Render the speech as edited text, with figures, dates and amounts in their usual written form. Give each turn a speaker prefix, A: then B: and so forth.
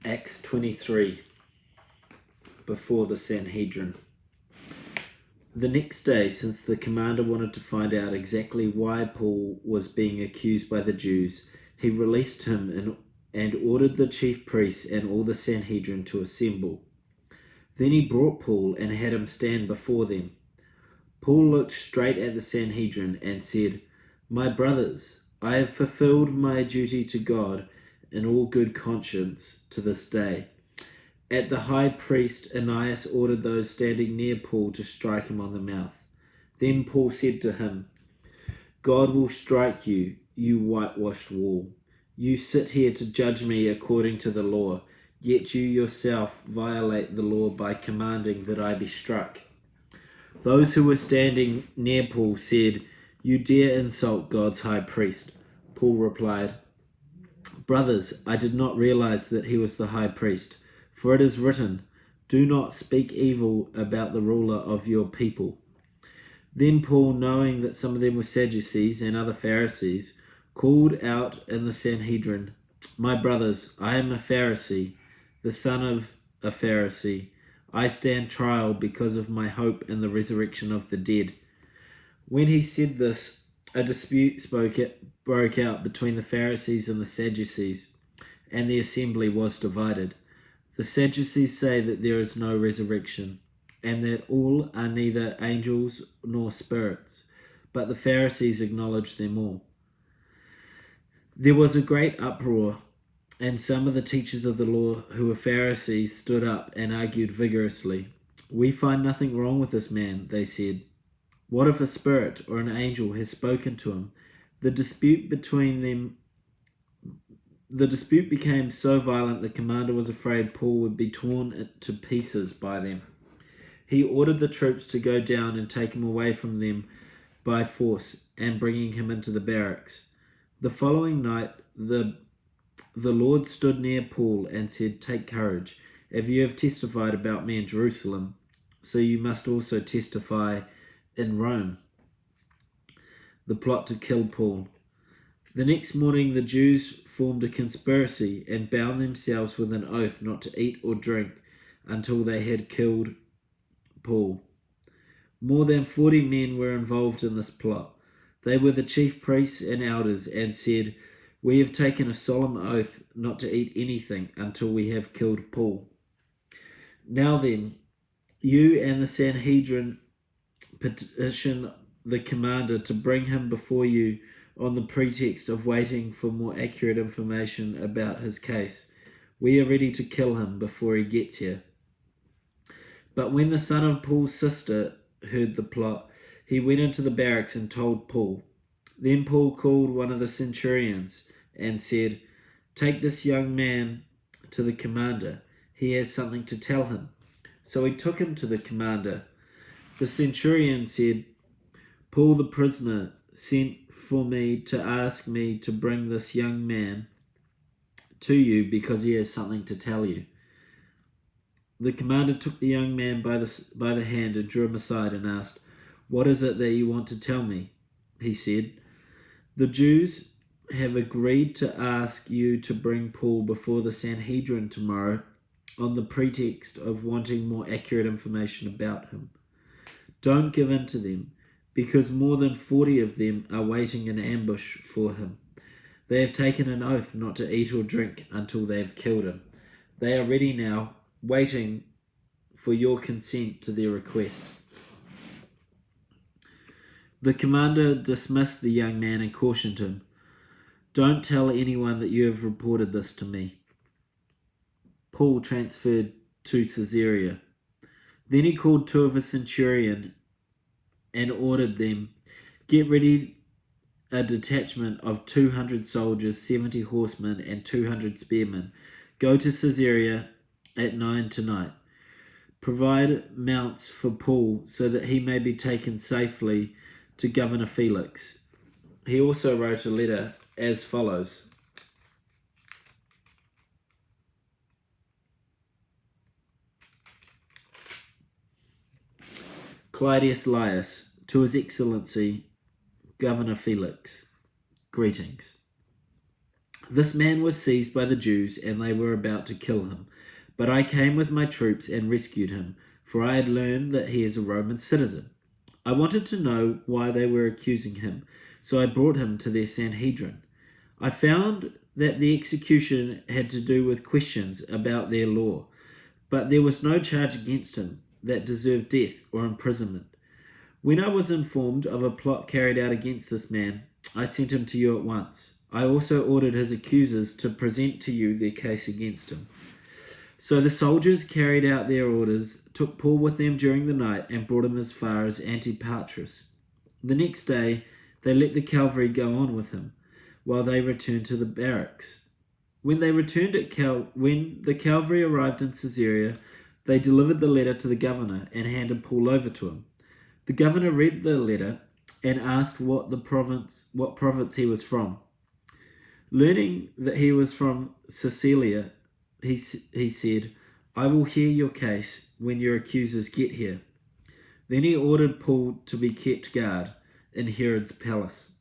A: Acts 23, before the Sanhedrin. The next day, since the commander wanted to find out exactly why Paul was being accused by the Jews, he released him and ordered the chief priests and all the Sanhedrin to assemble. Then he brought Paul and had him stand before them. Paul looked straight at the Sanhedrin and said, "My brothers, I have fulfilled my duty to God in all good conscience to this day." At the high priest, Ananias ordered those standing near Paul to strike him on the mouth. Then Paul said to him, "God will strike you, you whitewashed wall. You sit here to judge me according to the law, yet you yourself violate the law by commanding that I be struck." Those who were standing near Paul said, "You dare insult God's high priest." Paul replied, "Brothers, I did not realize that he was the high priest. For it is written, 'Do not speak evil about the ruler of your people.'" Then Paul, knowing that some of them were Sadducees and other Pharisees, called out in the Sanhedrin, "My brothers, I am a Pharisee, the son of a Pharisee. I stand trial because of my hope in the resurrection of the dead." When he said this, a dispute broke out between the Pharisees and the Sadducees, and the assembly was divided. The Sadducees say that there is no resurrection, and that all are neither angels nor spirits, but the Pharisees acknowledge them all. There was a great uproar, and some of the teachers of the law who were Pharisees stood up and argued vigorously. "We find nothing wrong with this man," they said. "What if a spirit or an angel has spoken to him?" The dispute became so violent the commander was afraid Paul would be torn to pieces by them. He ordered the troops to go down and take him away from them by force and bringing him into the barracks. The following night the Lord stood near Paul and said, "Take courage. If you have testified about me in Jerusalem, so you must also testify in Rome." The plot to kill Paul. The next morning the Jews formed a conspiracy and bound themselves with an oath not to eat or drink until they had killed Paul. More than 40 men were involved in this plot. They were the chief priests and elders and said, "We have taken a solemn oath not to eat anything until we have killed Paul. Now then, you and the Sanhedrin petition the commander to bring him before you on the pretext of waiting for more accurate information about his case. We are ready to kill him before he gets here." But when the son of Paul's sister heard the plot, he went into the barracks and told Paul. Then Paul called one of the centurions and said, "Take this young man to the commander. He has something to tell him." So he took him to the commander. The centurion said, "Paul the prisoner sent for me to ask me to bring this young man to you because he has something to tell you." The commander took the young man by the hand and drew him aside and asked, "What is it that you want to tell me?" He said, "The Jews have agreed to ask you to bring Paul before the Sanhedrin tomorrow on the pretext of wanting more accurate information about him. Don't give in to them, because more than 40 of them are waiting in ambush for him. They have taken an oath not to eat or drink until they have killed him. They are ready now, waiting for your consent to their request." The commander dismissed the young man and cautioned him, "Don't tell anyone that you have reported this to me." Paul transferred to Caesarea. Then he called 2 of his centurion and ordered them, "Get ready a detachment of 200 soldiers, 70 horsemen, and 200 spearmen. Go to Caesarea at 9 tonight. Provide mounts for Paul so that he may be taken safely to Governor Felix." He also wrote a letter as follows. Claudius Laius, to His Excellency Governor Felix, greetings. This man was seized by the Jews, and they were about to kill him. But I came with my troops and rescued him, for I had learned that he is a Roman citizen. I wanted to know why they were accusing him, so I brought him to their Sanhedrin. I found that the execution had to do with questions about their law, but there was no charge against him that deserved death or imprisonment. When I was informed of a plot carried out against this man, I sent him to you at once. I also ordered his accusers to present to you their case against him. So the soldiers carried out their orders, took Paul with them during the night, and brought him as far as Antipatris. The next day, they let the cavalry go on with him, while they returned to the barracks. When the cavalry arrived in Caesarea, they delivered the letter to the governor and handed Paul over to him. The governor read the letter and asked what province he was from. Learning that he was from Caesarea, he said, "I will hear your case when your accusers get here." Then he ordered Paul to be kept guard in Herod's palace.